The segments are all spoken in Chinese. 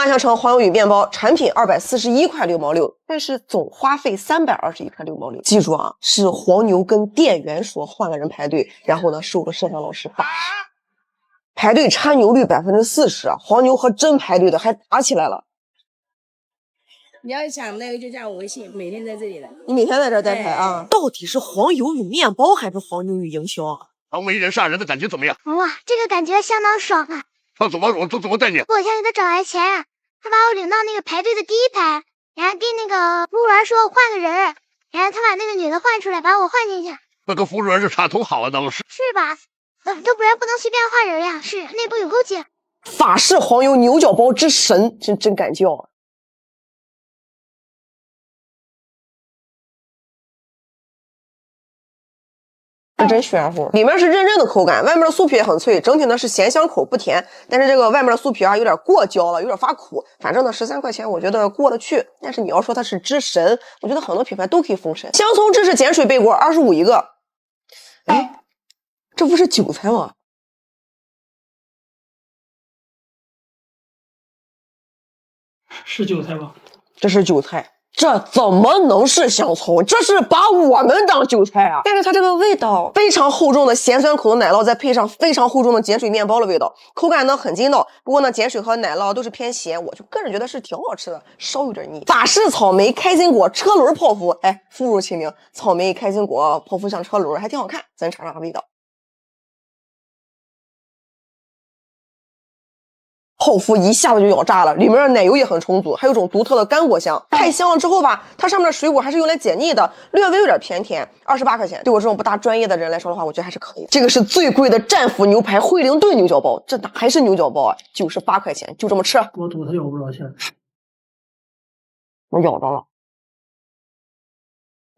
万象城黄油与面包产品241块6毛6，但是总花费321块6毛6。记住啊，是黄牛跟店员说换个人排队，然后呢收了摄像老师80。排队掺牛率40%，黄牛和真排队的还打起来了。你要想那个就加我微信，每天在这里的。你每天在这带排啊？到底是黄油与面包还是黄牛与营销啊？成为人杀人的感觉怎么样？哇，这个感觉相当爽啊！他怎么带你？我想给他找来钱，他把我领到那个排队的第一排，然后跟那个服务员说换个人，然后他把那个女的换出来，把我换进去。那跟服务员是差同好啊，那都是吧？都不然不能随便换人呀，是内部有勾结。法式黄油牛角包之神，真敢叫啊！真玄乎，里面是认真的口感，外面的酥皮也很脆，整体呢是咸香口不甜，但是这个外面的酥皮啊有点过焦了，有点发苦。反正呢13块钱我觉得过得去，但是你要说它是之神，我觉得很多品牌都可以封神。香葱芝士碱水贝果25一个，哎，这不是韭菜吗？是韭菜吧？这是韭菜。这怎么能是香葱？这是把我们当韭菜啊！但是它这个味道非常厚重的咸酸口的奶酪，再配上非常厚重的碱水面包的味道，口感呢很筋道。不过呢，碱水和奶酪都是偏咸，我就个人觉得是挺好吃的，稍有点腻。法式草莓开心果车轮泡芙，哎，妇孺齐鸣，草莓开心果泡芙像车轮，还挺好看，咱尝尝味道。泡芙一下子就咬炸了，里面的奶油也很充足，还有种独特的干果香，太香了。之后吧，它上面的水果还是用来解腻的，略微有点偏甜，28块钱。对我这种不大专业的人来说的话，我觉得还是可以的。这个是最贵的战斧牛排惠灵顿牛角包，这哪还是牛角包啊？98块钱，就这么吃。我赌他咬不着馅，我咬着了。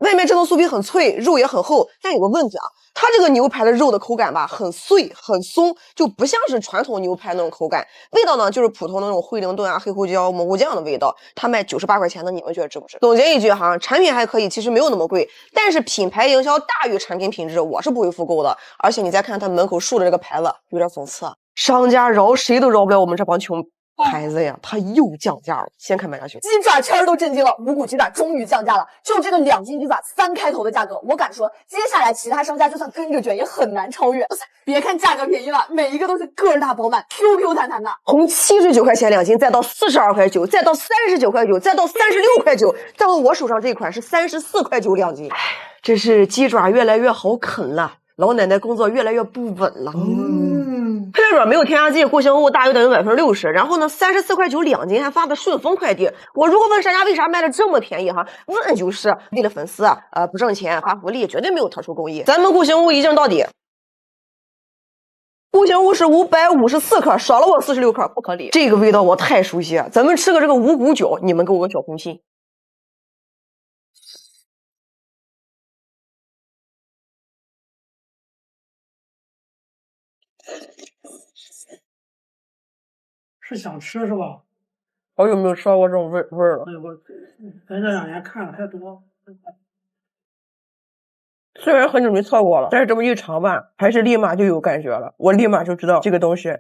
外面这层酥皮很脆，肉也很厚，但有个问题啊，它这个牛排的肉的口感吧，很碎很松，就不像是传统牛排那种口感。味道呢，就是普通的那种惠灵顿啊、黑胡椒、蘑菇酱的味道。它卖98块钱的，你们觉得值不值？总结一句哈，产品还可以，其实没有那么贵，但是品牌营销大于产品品质，我是不会复购的。而且你再看它门口竖的这个牌子，有点讽刺啊，商家饶谁都饶不了我们这帮穷孩子呀，他又降价了。先看卖家群，鸡爪圈都震惊了，五谷鸡爪终于降价了，就这个2斤鸡爪3开头的价格，我敢说，接下来其他商家就算跟着卷，也很难超越。别看价格便宜了，每一个都是个儿大饱满 ，Q Q 弹弹的。从79块钱2斤，再到42块9，再到39块9，再到36块9，再到我手上这款是34块92斤。这是鸡爪越来越好啃了，老奶奶工作越来越不稳了。配料表没有添加剂，固形物大于等于60%。然后呢，34块92斤，还发的顺丰快递。我如果问商家为啥卖的这么便宜哈，问就是为了粉丝，不挣钱发福利，绝对没有特殊工艺。咱们固形物一镜到底。固形物是554克，少了我46克，不可理。这个味道我太熟悉了，咱们吃个这个五谷饺，你们给我个小红心。是想吃是吧？好久没有吃到过这种味儿了。哎，咱这2年看了太多。虽然很久没测过了，但是这么一尝吧，还是立马就有感觉了。我立马就知道这个东西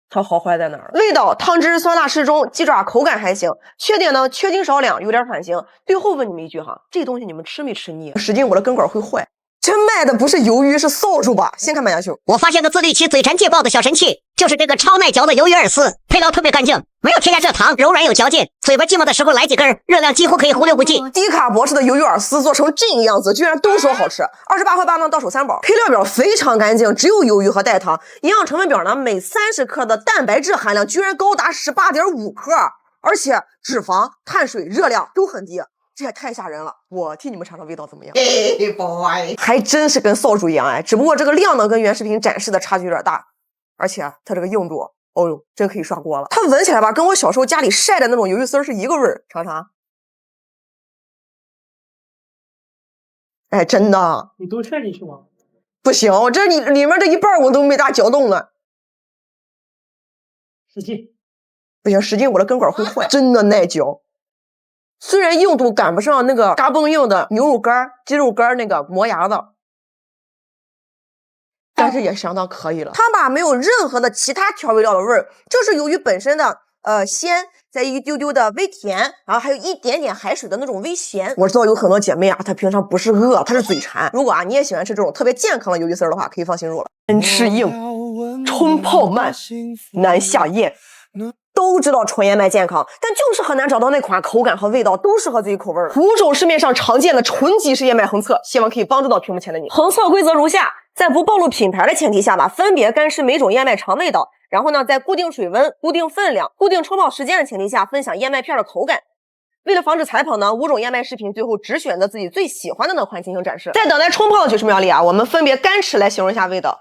它好坏在哪儿。味道汤汁酸辣适中，鸡爪口感还行。缺点呢，缺斤少两，有点反腥。最后问你们一句哈，这东西你们吃没吃腻？使劲我的根管会坏。这卖的不是鱿鱼，是扫帚吧？先看卖家秀。我发现个自律期嘴馋戒爆的小神器，就是这个超耐嚼的鱿鱼饵丝，配料特别干净，没有添加蔗糖，柔软有嚼劲，嘴巴寂寞的时候来几根，热量几乎可以忽略不计。低卡博士的鱿鱼饵丝做成这个样子，居然都说好吃。28块8呢，到手3包。配料表非常干净，只有鱿鱼和代糖。营养成分表呢，每30克的蛋白质含量居然高达18.5克，而且脂肪、碳水、热量都很低。这也太吓人了！我替你们尝尝味道怎么样？还真是跟扫帚一样哎，只不过这个量呢跟原视频展示的差距有点大，而且它这个硬度，哦呦，真可以刷锅了。它闻起来吧，跟我小时候家里晒的那种鱿鱼丝是一个味儿。尝尝。哎，真的。你都陷进去吗？不行，我这里面这一半我都没咋嚼动呢。使劲。不行，使劲我的根管会坏，真的耐嚼。虽然硬度赶不上那个嘎嘣硬的牛肉干、鸡肉干那个磨牙子，但是也相当可以了。它吧没有任何的其他调味料的味儿，就是由于本身的鲜，再一丢丢的微甜，然后还有一点点海水的那种微咸。我知道有很多姐妹啊，她平常不是饿，她是嘴馋。如果啊你也喜欢吃这种特别健康的鱿鱼丝的话，可以放心入了。先吃硬，冲泡慢，难下咽。都知道纯燕麦健康，但就是很难找到那款口感和味道都适合自己口味的。5种市面上常见的纯即食燕麦横测，希望可以帮助到屏幕前的你。横测规则如下：在不暴露品牌的前提下吧，分别干湿每种燕麦尝味道，然后呢，在固定水温、固定分量、固定冲泡时间的前提下，分享燕麦片的口感。为了防止踩跑呢，5种燕麦食品最后只选择自己最喜欢的那款进行展示。在等待冲泡的90秒里啊，我们分别干吃来形容一下味道。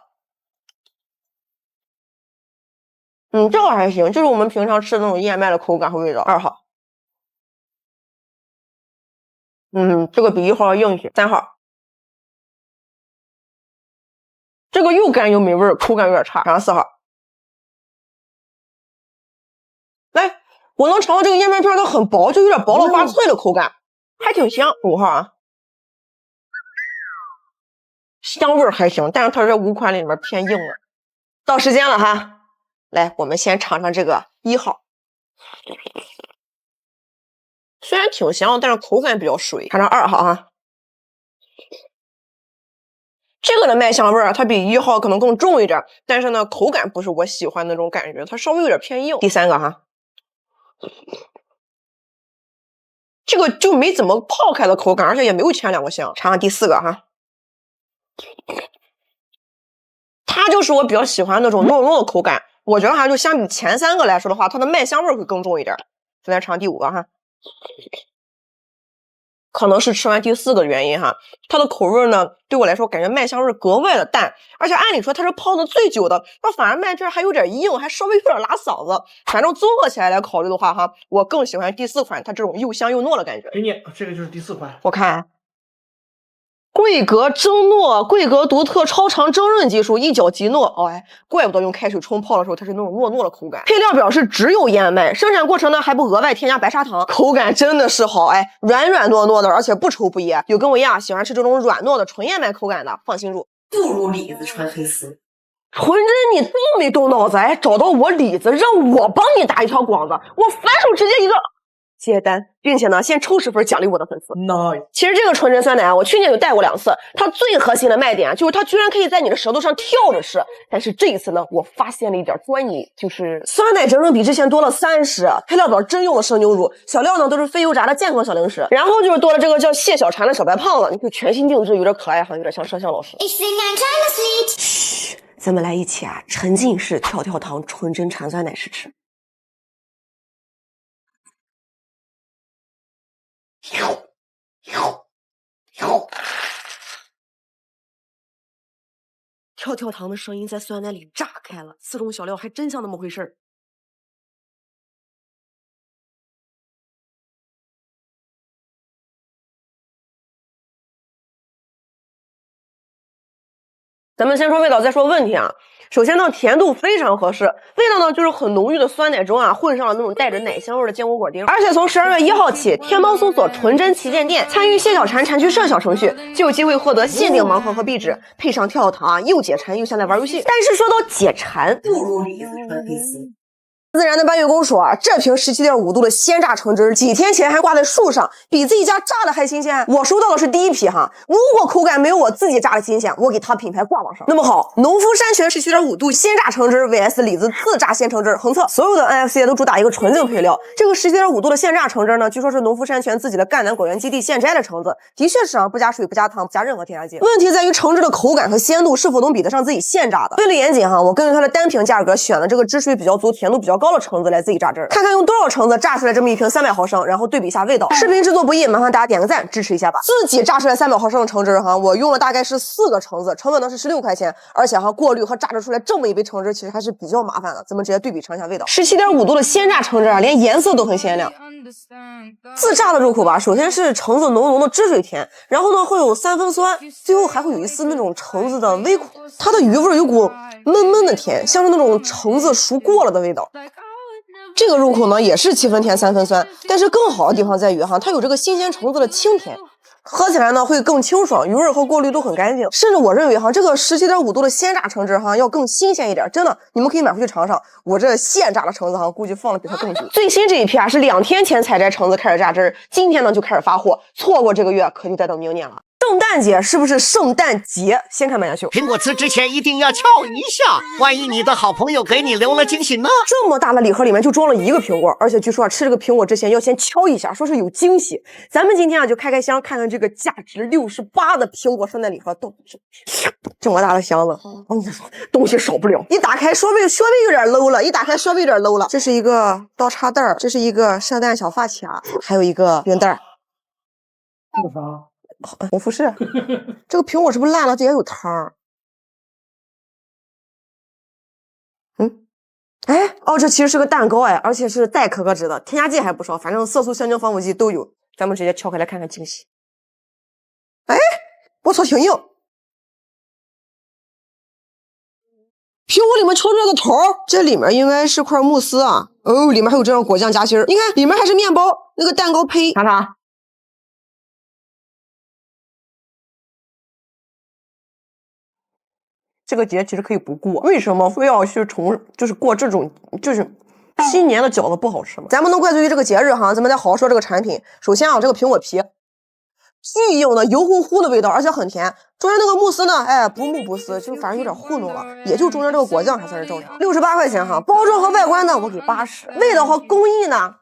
这个还行，就是我们平常吃的那种燕麦的口感和味道。2号，这个比1号要硬些。3号，这个又干又没味儿，口感有点差。然后4号，来，我能尝到这个燕麦片它很薄，就有点薄了发脆的口感，还挺香。5号啊，香味儿还行，但是它这5款里面偏硬了。到时间了哈。来，我们先尝尝这个1号，虽然挺香，但是口感比较水。尝尝2号哈，这个的麦香味儿它比1号可能更重一点，但是呢，口感不是我喜欢的那种感觉，它稍微有点偏硬。第3个哈，这个就没怎么泡开的口感，而且也没有前2个香。尝尝第4个哈。它就是我比较喜欢那种糯糯的口感，我觉得哈，就相比前3个来说的话，它的麦香味会更重一点。再来尝第5个哈，可能是吃完第4个的原因哈，它的口味呢，对我来说感觉麦香味格外的淡，而且按理说它是泡的最久的，那反而麦片还有点硬，还稍微有点拉嗓子。反正综合起来考虑的话哈，我更喜欢第4款，它这种又香又糯的感觉。给你，这个就是第4款。我看。桂格蒸糯，桂格独特超长蒸润技术，一搅即糯。哎，怪不得用开水冲泡的时候，它是那种糯糯的口感。配料表是只有燕麦，生产过程呢还不额外添加白砂糖，口感真的是好，哎，软软糯糯的，而且不稠不噎。有跟我一样喜欢吃这种软糯的纯燕麦口感的，放心入。不如李子纯黑丝。纯真，你这么没动脑子，哎，找到我李子，让我帮你打一条广子，我反手直接一个接单，并且呢，先抽10份奖励我的粉丝。nice。其实这个纯真酸奶啊，我去年有带过2次，它最核心的卖点就是它居然可以在你的舌头上跳着吃。但是这一次呢，我发现了一点端倪，就是酸奶整整比之前多了30，配料表真用了生牛乳，小料呢都是非油炸的健康小零食，然后就是多了这个叫谢小婵的小白胖子，你看全新定制，有点可爱哈，有点像摄像老师。嘘，咱们来一起啊，沉浸式跳跳糖纯真馋酸奶试吃。跳跳糖的声音在酸奶里炸开了，4种小料还真像那么回事儿。咱们先说味道，再说问题啊。首先呢，甜度非常合适，味道呢就是很浓郁的酸奶中啊混上了那种带着奶香味的坚果果丁。而且从12月1号起，天猫搜索纯真旗舰店，参与谢小婵馋趣社小程序，就有机会获得限定盲盒和壁纸，配上跳跳糖，又解馋又像在玩游戏。但是说到解馋，不如李子纯黑丝。自然的搬运工说啊，这瓶17.5度的鲜榨橙汁几天前还挂在树上，比自己家榨的还新鲜。我收到的是第1批哈，如果口感没有我自己榨的新鲜，我给它品牌挂网上。那么好，农夫山泉17.5度鲜榨橙汁 vs 李子自榨鲜橙汁横测，所有的 NFC 都主打一个纯净配料。这个17.5度的鲜榨橙汁呢，据说是农夫山泉自己的赣南果园基地现摘的橙子，的确是啊，不加水不加糖不加任何添加剂。问题在于橙汁的口感和鲜度是否能比得上自己现榨的。为了严谨哈，我根据它的单瓶价格选了这个汁水比较足、甜度比较高的橙子来自己榨汁，看看用多少橙子榨出来这么一瓶300毫升，然后对比一下味道。视频制作不易，麻烦大家点个赞支持一下吧。自己榨出来300毫升的橙汁哈，我用了大概是4个橙子，成本呢是16块钱，而且哈过滤和榨汁出来这么一杯橙汁其实还是比较麻烦的。咱们直接对比尝一下味道。17.5度的鲜榨橙汁啊，连颜色都很鲜亮。自榨的入口吧，首先是橙子浓浓的汁水甜，然后呢会有3分酸，最后还会有一丝那种橙子的微苦。它的余味有股闷闷的甜，像是那种橙子熟过了的味道。这个入口呢也是7分甜3分酸，但是更好的地方在于哈，它有这个新鲜橙子的清甜。喝起来呢会更清爽，油味和过滤都很干净。甚至我认为哈，这个17.5度的鲜榨橙汁哈要更新鲜一点，真的，你们可以买回去尝尝。我这现榨的橙子哈，估计放了比它更久。最新这一批啊是2天前采摘橙子开始榨汁儿，今天呢就开始发货，错过这个月可就得到明年了。圣诞节是不是圣诞节？先看慢下秀。苹果吃之前一定要敲一下，万一你的好朋友给你留了惊喜呢？这么大的礼盒里面就装了1个苹果，而且据说吃这个苹果之前要先敲一下，说是有惊喜。咱们今天啊就开开箱，看看这个价值68的苹果圣诞礼盒到底是这么大的箱子，东西少不了。一打开稍微有点 low 了，这是一个刀叉袋儿，这是一个圣诞小发卡，还有一个熨袋。这个啥？红富士。这个苹果是不是烂了？这也有汤。哎，哦，这其实是个蛋糕哎，而且是带可可脂的，添加剂还不少，反正色素、香精、防腐剂都有。咱们直接敲开来看看惊喜。哎，我操，挺硬。苹果里面敲出来个头，这里面应该是块慕斯啊。哦，里面还有这样果酱夹心儿，你看里面还是面包，那个蛋糕胚。尝尝。这个节其实可以不过，为什么非要去过这种新年的饺子不好吃吗？咱不能怪罪于这个节日哈，咱们再好好说这个产品。首先啊，这个苹果皮巨硬的油乎乎的味道，而且很甜。中间那个慕斯呢，哎，不慕不斯，就反正有点糊弄了。也就中间这个果酱还算是正常。68块钱哈，包装和外观呢我给80，味道和工艺呢